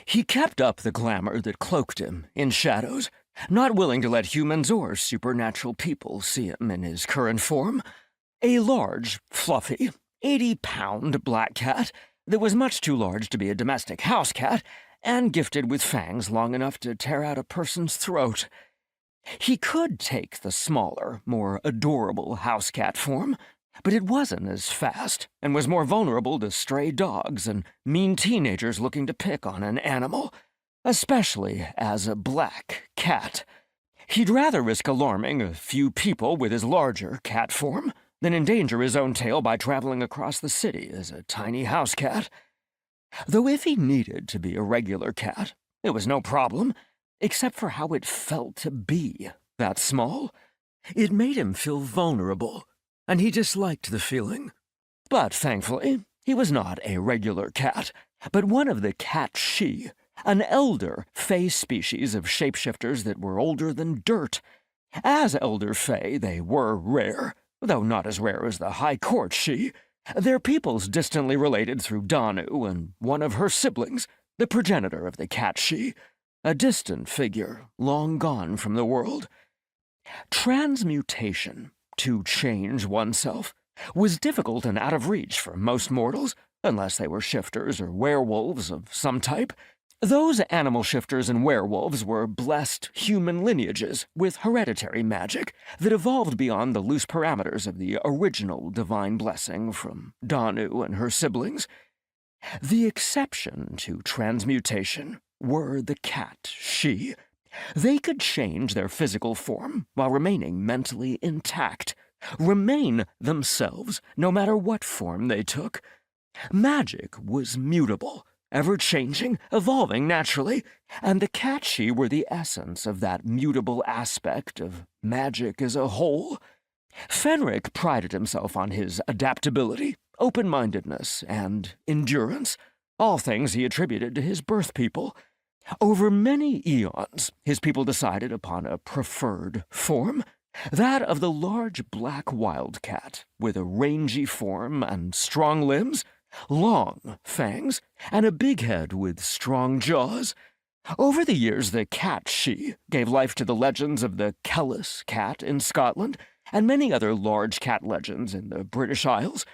He kept up the glamour that cloaked him in shadows, not willing to let humans or supernatural people see him in his current form. A large, fluffy, 80-pound black cat that was much too large to be a domestic house cat and gifted with fangs long enough to tear out a person's throat. He could take the smaller, more adorable house cat form, but it wasn't as fast and was more vulnerable to stray dogs and mean teenagers looking to pick on an animal, especially as a black cat. He'd rather risk alarming a few people with his larger cat form than endanger his own tail by traveling across the city as a tiny house cat. Though if he needed to be a regular cat, it was no problem, except for how it felt to be that small. It made him feel vulnerable, and he disliked the feeling. But thankfully, he was not a regular cat, but one of the cat-she, an elder fae species of shapeshifters that were older than dirt. As elder fae, they were rare, though not as rare as the High Court she. Their peoples distantly related through Danu and one of her siblings, the progenitor of the cat-she, a distant figure long gone from the world. Transmutation, to change oneself, was difficult and out of reach for most mortals, unless they were shifters or werewolves of some type. Those animal shifters and werewolves were blessed human lineages with hereditary magic that evolved beyond the loose parameters of the original divine blessing from Danu and her siblings. The exception to transmutation were the cat-she. They could change their physical form while remaining mentally intact, remain themselves no matter what form they took. Magic was mutable, ever-changing, evolving naturally, and the cat-she were the essence of that mutable aspect of magic as a whole. Fenric prided himself on his adaptability, open-mindedness, and endurance, all things he attributed to his birth people. Over many eons, his people decided upon a preferred form, that of the large black wildcat, with a rangy form and strong limbs, long fangs, and a big head with strong jaws. Over the years, the cat-she gave life to the legends of the Kellis cat in Scotland and many other large cat legends in the British Isles.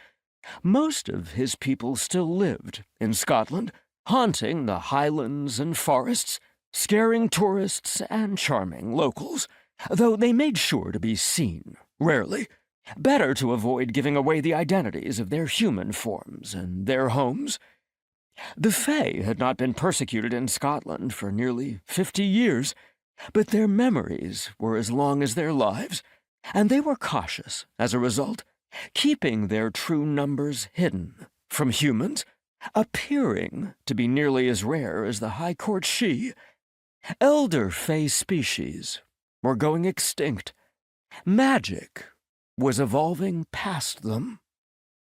Most of his people still lived in Scotland, haunting the highlands and forests, scaring tourists and charming locals, though they made sure to be seen rarely. Better to avoid giving away the identities of their human forms and their homes. The Fae had not been persecuted in Scotland for nearly 50 years, but their memories were as long as their lives, and they were cautious as a result, keeping their true numbers hidden from humans, appearing to be nearly as rare as the High Court she. Elder Fae species were going extinct. Magic was evolving past them.